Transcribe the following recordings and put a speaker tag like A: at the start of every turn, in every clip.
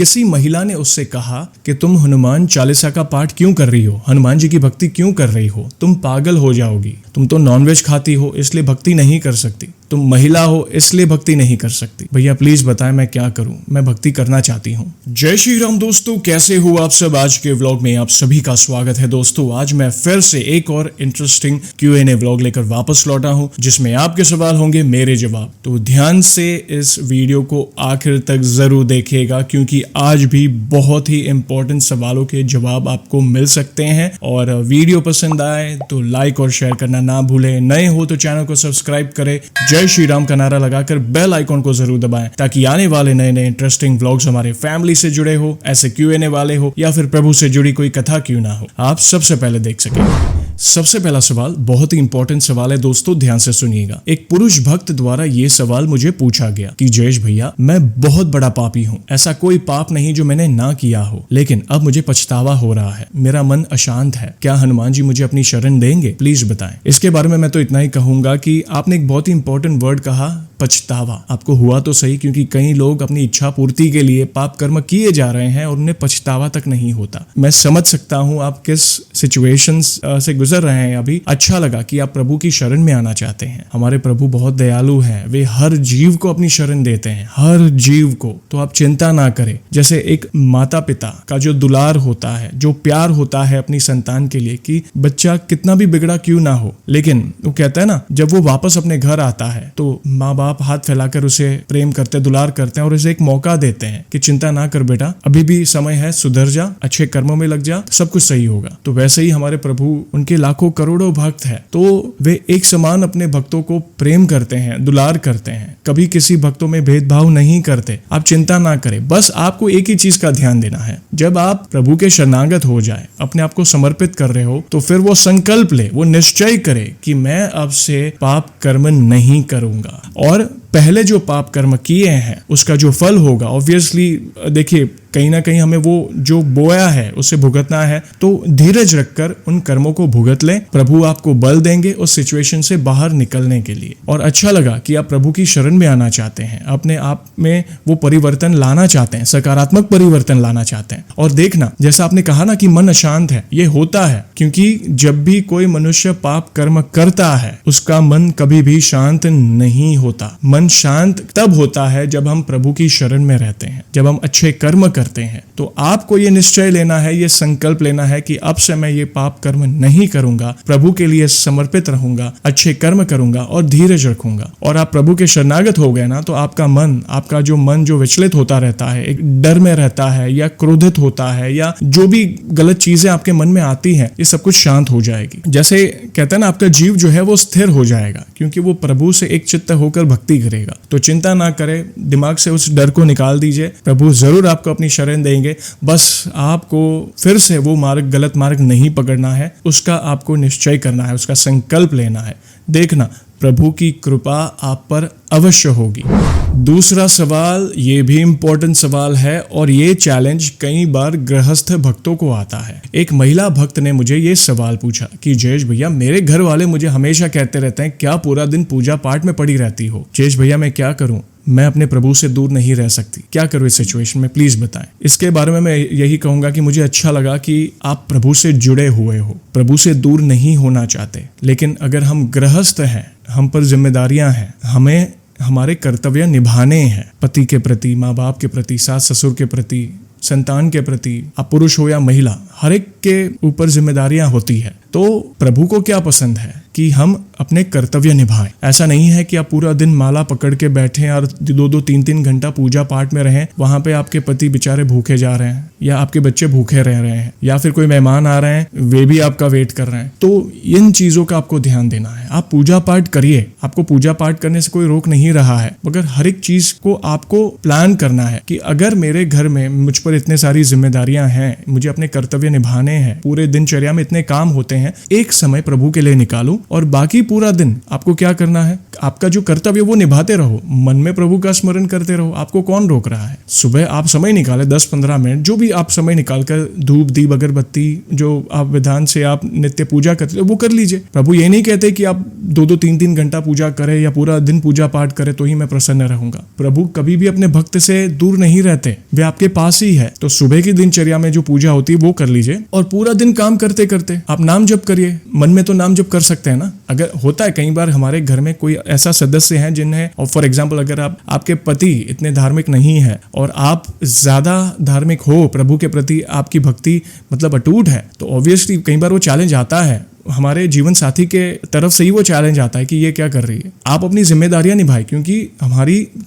A: किसी महिला ने उससे कहा कि तुम हनुमान चालीसा का पाठ क्यों कर रही हो, हनुमान जी की भक्ति क्यों कर रही हो, तुम पागल हो जाओगी, तुम तो नॉनवेज खाती हो इसलिए भक्ति नहीं कर सकती, तुम महिला हो इसलिए भक्ति नहीं कर सकती। भैया प्लीज बताएं मैं क्या करूं, मैं भक्ति करना चाहती हूं। जय श्री राम दोस्तों, कैसे हो आप सब। आज के व्लॉग में आप सभी का स्वागत है दोस्तों। आज मैं फिर से एक और इंटरेस्टिंग Q&A व्लॉग लेकर वापस लौटा हूं, जिसमें आपके सवाल होंगे मेरे जवाब। तो ध्यान से इस वीडियो को आखिर तक जरूर देखिएगा, क्योंकि आज भी बहुत ही इंपॉर्टेंट सवालों के जवाब आपको मिल सकते हैं। और वीडियो पसंद आए तो लाइक और शेयर करना ना भूलें। नए हो तो चैनल को सब्सक्राइब करें, जय श्री राम का नारा लगाकर बेल आइकॉन को जरूर दबाएं, ताकि आने वाले नए नए इंटरेस्टिंग व्लॉग्स हमारे फैमिली से जुड़े हो, ऐसे Q&A वाले हो या फिर प्रभु से जुड़ी कोई कथा क्यों ना हो, आप सबसे पहले देख सकें। सबसे पहला सवाल बहुत ही इंपॉर्टेंट सवाल है दोस्तों, ध्यान से सुनिएगा। एक पुरुष भक्त द्वारा ये सवाल मुझे पूछा गया कि जयेश भैया, मैं बहुत बड़ा पापी हूँ, ऐसा कोई पाप नहीं जो मैंने ना किया हो, लेकिन अब मुझे पछतावा हो रहा है, मेरा मन अशांत है, क्या हनुमान जी मुझे अपनी शरण देंगे? प्लीज बताएं। इसके बारे में मैं तो इतना ही कहूंगा कि आपने एक बहुत ही इंपॉर्टेंट वर्ड कहा, पछतावा। आपको हुआ तो सही, क्योंकि कई लोग अपनी इच्छा पूर्ति के लिए पाप कर्म किए जा रहे हैं और उन्हें पछतावा तक नहीं होता। मैं समझ सकता हूँ आप किस सिचुएशंस से गुजर रहे हैं अभी। अच्छा लगा कि आप प्रभु की शरण में आना चाहते हैं। हमारे प्रभु बहुत दयालु हैं, वे हर जीव को अपनी शरण देते हैं, हर जीव को। तो आप चिंता ना करें। जैसे एक माता पिता का जो दुलार होता है, जो प्यार होता है अपनी संतान के लिए, कि बच्चा कितना भी बिगड़ा क्यों ना हो, लेकिन वो कहता है ना, जब वो वापस अपने घर आता है तो माँ बाप हाथ फैलाकर उसे प्रेम करते, दुलार करते हैं और उसे एक मौका देते हैं कि चिंता ना कर बेटा, अभी भी समय है, सुधर जा, अच्छे कर्मों में लग जा, सब कुछ सही होगा। तो वैसे ही हमारे प्रभु, उनके लाखों करोड़ों भक्त हैं, तो वे एक समान अपने भक्तों को प्रेम करते हैं, दुलार करते हैं, कभी किसी भक्तों में भेदभाव नहीं करते। आप चिंता ना करें, बस आपको एक ही चीज का ध्यान देना है। जब आप प्रभु के शरणागत हो जाए, अपने आप को समर्पित कर रहे हो, तो फिर वो संकल्प ले, वो निश्चय करे कि मैं अब से पाप कर्म नहीं करूंगा। और पहले जो पाप कर्म किए हैं उसका जो फल होगा, ऑब्वियसली देखिए, कहीं ना कहीं हमें वो जो बोया है उसे भुगतना है, तो धीरज रखकर उन कर्मों को भुगत लें। प्रभु आपको बल देंगे उस सिचुएशन से बाहर निकलने के लिए। और अच्छा लगा कि आप प्रभु की शरण में आना चाहते हैं, अपने आप में वो परिवर्तन लाना चाहते हैं, सकारात्मक परिवर्तन लाना चाहते हैं। और देखना, जैसा आपने कहा ना कि मन अशांत है, ये होता है क्योंकि जब भी कोई मनुष्य पाप कर्म करता है उसका मन कभी भी शांत नहीं होता। मन शांत तब होता है जब हम प्रभु की शरण में रहते हैं, जब हम अच्छे कर्म करते हैं। तो आपको ये निश्चय लेना है, ये संकल्प लेना है कि अब से मैं ये पाप कर्म नहीं करूंगा, प्रभु के लिए समर्पित रहूंगा, अच्छे कर्म करूंगा और धीरज रखूंगा। और आप प्रभु के शरणागत हो गए ना, तो आपका मन, आपका जो मन जो विचलित होता रहता है, एक डर में रहता है या क्रोधित होता है या जो भी गलत चीजें आपके मन में आती हैं, ये सब कुछ शांत हो जाएगी। जैसे कहते हैं ना, आपका जीव जो है वो स्थिर हो जाएगा, क्योंकि वो प्रभु से एक चित्त होकर भक्ति करेगा। तो चिंता ना करें, दिमाग से उस डर को निकाल दीजिए। प्रभु जरूर आपको अपनी शरण देंगे, बस आपको फिर से वो मार्ग, गलत मार्ग नहीं पकड़ना है, उसका आपको निश्चय करना है, उसका संकल्प लेना है। देखना, प्रभु की कृपा आप पर अवश्य होगी। दूसरा सवाल, ये भी इंपॉर्टेंट सवाल है और ये चैलेंज कई बार गृहस्थ भक्तों को आता है। एक महिला भक्त ने मुझे ये सवाल पूछा कि जयेश भैया, मेरे घर वाले मुझे हमेशा कहते रहते हैं, क्या पूरा दिन पूजा पाठ में पड़ी रहती हो? जयेश भैया, मैं क्या करूं? मैं अपने प्रभु से दूर नहीं रह सकती, क्या करूं इस सिचुएशन में, प्लीज बताएं। इसके बारे में मैं यही कहूंगा कि मुझे अच्छा लगा कि आप प्रभु से जुड़े हुए हो, प्रभु से दूर नहीं होना चाहते। लेकिन अगर हम गृहस्थ हैं, हम पर जिम्मेदारियां हैं, हमें हमारे कर्तव्य निभाने हैं, पति के प्रति, माँ बाप के प्रति, सास ससुर के प्रति, संतान के प्रति, आप पुरुष हो या महिला, हर एक के ऊपर जिम्मेदारियां होती है। तो प्रभु को क्या पसंद है कि हम अपने कर्तव्य निभाएं। ऐसा नहीं है कि आप पूरा दिन माला पकड़ के बैठे और 2-2, 3-3 घंटा पूजा पाठ में रहें, वहां पे आपके पति बेचारे भूखे जा रहे हैं या आपके बच्चे भूखे रह रहे हैं या फिर कोई मेहमान आ रहे हैं, वे भी आपका वेट कर रहे हैं। तो इन चीजों का आपको ध्यान देना है। आप पूजा पाठ करिए, आपको पूजा पाठ करने से कोई रोक नहीं रहा है, मगर हर एक चीज को आपको प्लान करना है कि अगर मेरे घर में मुझ पर इतने सारी जिम्मेदारियां हैं, मुझे अपने कर्तव्य निभाने हैं, पूरे दिनचर्या में इतने काम होते हैं, एक समय प्रभु के लिए निकालूं और बाकी पूरा दिन आपको क्या करना है, आपका जो कर्तव्य वो निभाते रहो, मन में प्रभु का स्मरण करते रहो। आपको कौन रोक रहा है? सुबह आप समय निकाले 10-15 मिनट, जो भी आप समय निकालकर धूप दीप अगरबत्ती जो आप विधान से आप नित्य पूजा करते हो वो कर लीजिए। प्रभु ये नहीं कहते कि आप 2-2, 3-3 घंटा पूजा करें या पूरा दिन पूजा पाठ करें तो ही मैं प्रसन्न रहूंगा। प्रभु कभी भी अपने भक्त से दूर नहीं रहते, वे आपके पास ही है। तो सुबह की दिनचर्या में जो पूजा होती है वो कर लीजिए और पूरा दिन काम करते करते आप नाम जप करिए। मन में तो नाम जप कर सकते हैं ना। अगर होता है कई बार हमारे घर में कोई ऐसा सदस्य है जिन्हें, और फॉर एग्जाम्पल अगर आपके पति इतने धार्मिक नहीं है और आप ज्यादा धार्मिक हो, प्रभु के प्रति आपकी भक्ति मतलब अटूट है, तो ऑब्वियसली कई बार वो चैलेंज आता है, हमारे जीवन साथी के तरफ से ही वो चैलेंज आता है कि ये क्या कर रही है। आप अपनी जिम्मेदारियां निभाएं, क्योंकि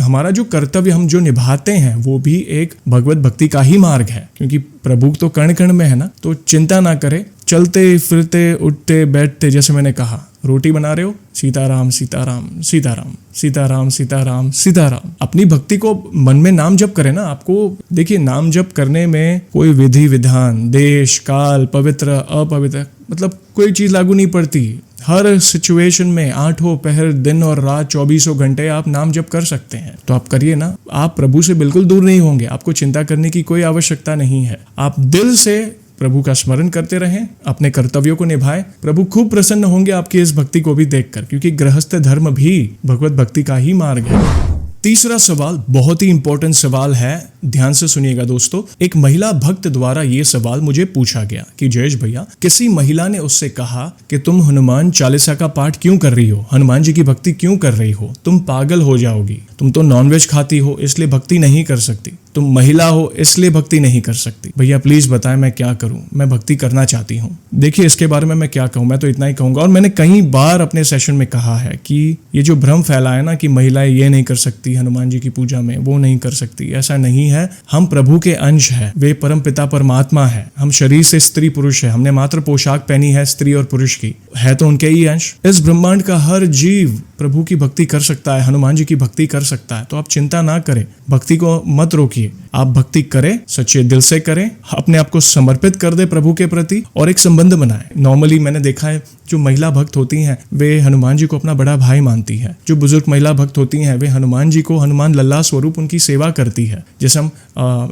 A: हमारा जो कर्तव्य हम जो निभाते हैं वो भी एक भगवत भक्ति का ही मार्ग है, क्योंकि प्रभु तो कण कण में है ना। तो चिंता ना करें, चलते फिरते उठते बैठते, जैसे मैंने कहा, रोटी बना रहे हो, सीताराम सीताराम सीताराम सीताराम सीताराम सीताराम। अपनी भक्ति को मन में नाम जप करें ना। आपको देखिए, नाम जप करने में कोई विधि विधान, देश काल, पवित्र अपवित्र मतलब कोई चीज लागू नहीं पड़ती। हर सिचुएशन में 8 पहर दिन और रात 24 घंटे आप नाम जप कर सकते हैं। तो आप करिए ना, आप प्रभु से बिल्कुल दूर नहीं होंगे। आपको चिंता करने की कोई आवश्यकता नहीं है। आप दिल से प्रभु का स्मरण करते रहें, अपने कर्तव्यों को निभाएं। प्रभु खूब प्रसन्न होंगे आपकी इस भक्ति को भी देखकर, क्योंकि गृहस्थ धर्म भी भगवत भक्ति का ही मार्ग है। तीसरा सवाल बहुत ही इंपॉर्टेंट सवाल है, ध्यान से सुनिएगा दोस्तों। एक महिला भक्त द्वारा ये सवाल मुझे पूछा गया कि जयेश भैया, किसी महिला ने उससे कहा कि तुम हनुमान चालीसा का पाठ क्यों कर रही हो, हनुमान जी की भक्ति क्यों कर रही हो, तुम पागल हो जाओगी, तुम तो नॉनवेज खाती हो इसलिए भक्ति नहीं कर सकती, तुम महिला हो इसलिए भक्ति नहीं कर सकती। भैया प्लीज बताएं मैं क्या करूं, मैं भक्ति करना चाहती हूं। देखिए इसके बारे में मैं क्या कहूं, मैं तो इतना ही कहूंगा, और मैंने कई बार अपने सेशन में कहा है कि ये जो भ्रम फैला है ना कि महिलाएं ये नहीं कर सकती हनुमान जी की पूजा में, वो नहीं कर सकती, ऐसा नहीं है। हम प्रभु के अंश है, वे परम पिता परमात्मा है। हम शरीर से स्त्री पुरुष है, हमने मात्र पोशाक पहनी है स्त्री और पुरुष की, है तो उनके ही अंश। इस ब्रह्मांड का हर जीव प्रभु की भक्ति कर सकता है, हनुमान जी की भक्ति कर सकता है। तो आप चिंता ना करें, भक्ति को मत रोकिए, आप भक्ति करें, सच्चे दिल से करें, अपने आप को समर्पित कर दे प्रभु के प्रति और एक संबंध बनाएं। नॉर्मली मैंने देखा है जो महिला भक्त होती हैं वे हनुमान जी को अपना बड़ा भाई मानती है। जो बुजुर्ग महिला भक्त होती हैं वे हनुमान जी को हनुमान लल्ला स्वरूप उनकी सेवा करती है, जैसे हम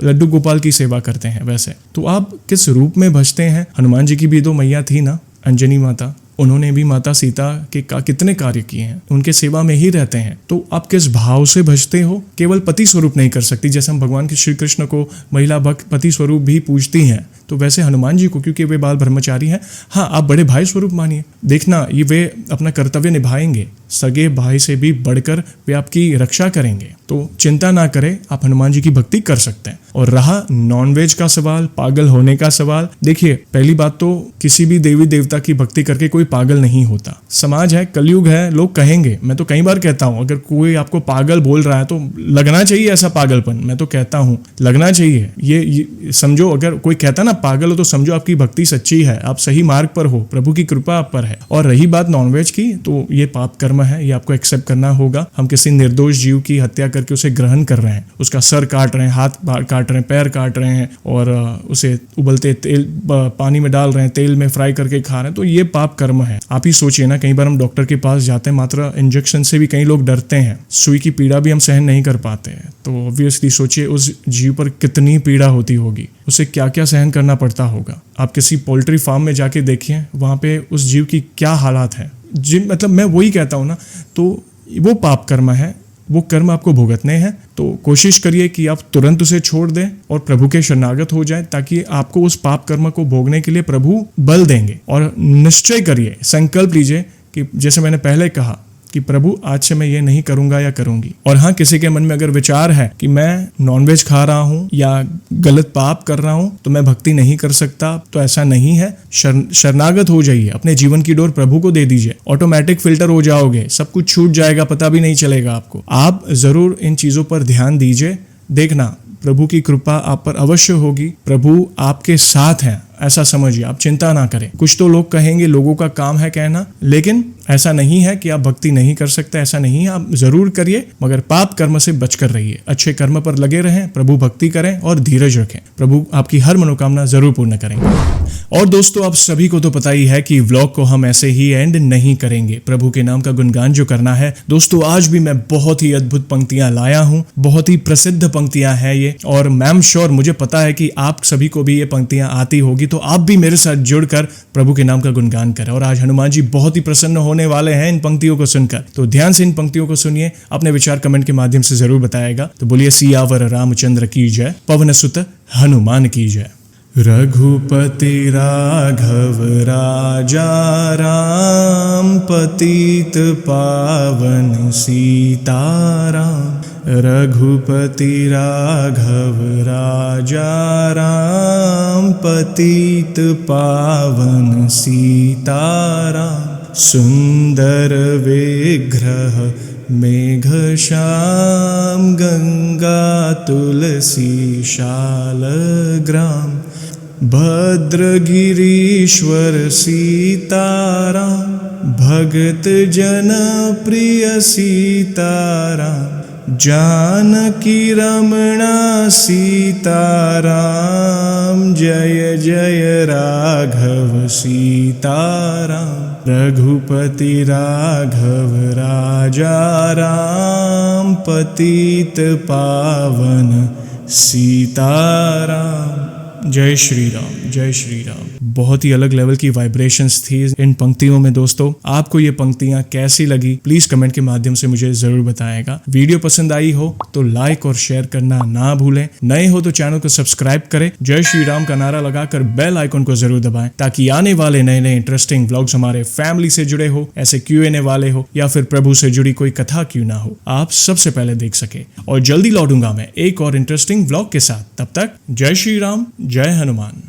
A: लड्डू गोपाल की सेवा करते हैं वैसे। तो आप किस रूप में भजते हैं? हनुमान जी की भी 2 मैया थी ना, अंजनी माता, उन्होंने भी माता सीता के कितने कार्य किए हैं, उनके सेवा में ही रहते हैं। तो आप किस भाव से भजते हो? केवल पति स्वरूप नहीं कर सकती, जैसे हम भगवान के श्री कृष्ण को महिला भक्त पति स्वरूप भी पूजती हैं, तो वैसे हनुमान जी को, क्योंकि वे बाल ब्रह्मचारी हैं, हाँ आप बड़े भाई स्वरूप मानिए। देखना ये वे अपना कर्तव्य निभाएंगे, सगे भाई से भी बढ़कर वे आपकी रक्षा करेंगे। तो चिंता ना करें, आप हनुमान जी की भक्ति कर सकते हैं। और रहा नॉनवेज का सवाल, पागल होने का सवाल, देखिए पहली बात तो किसी भी देवी देवता की भक्ति करके कोई पागल नहीं होता। समाज है, कलयुग है, लोग कहेंगे, मैं तो कई बार कहता हूं, अगर कोई आपको पागल बोल रहा है तो लगना चाहिए ऐसा पागलपन, मैं तो कहता हूं लगना चाहिए। ये समझो, अगर कोई कहता ना पागल हो तो समझो आपकी भक्ति सच्ची है, आप सही मार्ग पर हो, प्रभु की कृपा आप पर है। और रही बात नॉनवेज की, तो ये पाप कर्म है, ये आपको एक्सेप्ट करना होगा। हम किसी निर्दोष जीव की हत्या करके उसे ग्रहण कर रहे हैं, उसका सर काट रहे हैं, हाथ काट रहे हैं, पैर काट रहे हैं और उसे उबलते तेल पानी में डाल रहे हैं, तेल में फ्राई करके खा रहे हैं, तो ये पाप कर्म है। आप ही सोचिए ना, कई बार हम डॉक्टर के पास जाते हैं, मात्र इंजेक्शन से भी कई लोग डरते हैं, सुई की पीड़ा भी हम सहन नहीं कर पाते हैं। तो ऑब्वियसली सोचिए उस जीव पर कितनी पीड़ा होती होगी, उसे क्या क्या सहन करना पड़ता होगा। आप किसी पोल्ट्री फार्म में जाके देखिए, वहां पे उस जीव की क्या हालात है। मतलब मैं वही कहता हूँ ना, तो वो पाप कर्म है, वो कर्म आपको भुगतने हैं। तो कोशिश करिए कि आप तुरंत उसे छोड़ दें और प्रभु के शरणागत हो जाएं, ताकि आपको उस पाप कर्म को भोगने के लिए प्रभु बल देंगे। और निश्चय करिए, संकल्प लीजिए कि जैसे मैंने पहले कहा कि प्रभु आज से मैं ये नहीं करूंगा या करूंगी। और हाँ, किसी के मन में अगर विचार है कि मैं नॉनवेज खा रहा हूं या गलत पाप कर रहा हूं तो मैं भक्ति नहीं कर सकता, तो ऐसा नहीं है। शरणागत हो जाइए, अपने जीवन की डोर प्रभु को दे दीजिए, ऑटोमेटिक फिल्टर हो जाओगे, सब कुछ छूट जाएगा, पता भी नहीं चलेगा आपको। आप जरूर इन चीजों पर ध्यान दीजिए, देखना प्रभु की कृपा आप पर अवश्य होगी। प्रभु आपके साथ हैं, ऐसा समझिए, आप चिंता ना करें। कुछ तो लोग कहेंगे, लोगों का काम है कहना, लेकिन ऐसा नहीं है कि आप भक्ति नहीं कर सकते, ऐसा नहीं है। आप जरूर करिए, मगर पाप कर्म से बचकर रहिए, अच्छे कर्म पर लगे रहें, प्रभु भक्ति करें और धीरज रखें। प्रभु आपकी हर मनोकामना जरूर पूर्ण करेंगे। और दोस्तों, आप सभी को तो पता ही है कि व्लॉग को हम ऐसे ही एंड नहीं करेंगे। प्रभु के नाम का गुणगान जो करना है दोस्तों, आज भी मैं बहुत ही अद्भुत पंक्तियां लाया हूं, बहुत ही प्रसिद्ध पंक्तियां हैं ये, और मैम श्योर मुझे पता है कि आप सभी को भी ये पंक्तियां आती होगी, तो आप भी मेरे साथ जुड़कर प्रभु के नाम का गुणगान करें। और आज हनुमान जी बहुत ही प्रसन्न होने वाले हैं इन पंक्तियों को सुनकर, तो ध्यान से इन पंक्तियों को सुनिए, अपने विचार कमेंट के माध्यम से जरूर बताएगा। तो बोलिए सियावर रामचंद्र की जय, पवन सुत हनुमान की जय। रघुपति राघव राजा राम, पतित पावन सीताराम। रघुपति राघव राजा राम, पतित पावन सीताराम। सुंदर विग्रह मेघश्याम, गंगा तुलसी शालग्राम। भद्रगिरीश्वर सीताराम, भगत जन प्रिय सीताराम। जानकी रमणा सीताराम, जय जय राघव सीताराम। रघुपति राघव राजा राम, पतित पावन सीताराम। जय श्री राम, जय श्री राम। बहुत ही अलग लेवल की वाइब्रेशंस थी इन पंक्तियों में दोस्तों। आपको ये पंक्तियां कैसी लगी प्लीज कमेंट के माध्यम से मुझे जरूर बताएगा। वीडियो पसंद आई हो तो लाइक और शेयर करना ना भूलें। नए हो तो चैनल को सब्सक्राइब करें। जय श्री राम का नारा लगाकर बेल आइकन को जरूर दबाएं, ताकि आने वाले नए नए इंटरेस्टिंग व्लॉग्स हमारे फैमिली से जुड़े हो, ऐसे Q&A वाले हो, या फिर प्रभु से जुड़ी कोई कथा क्यों ना हो, आप सबसे पहले देख सके। और जल्दी लौटूंगा मैं एक और इंटरेस्टिंग व्लॉग के साथ। तब तक जय श्री राम, जय हनुमान।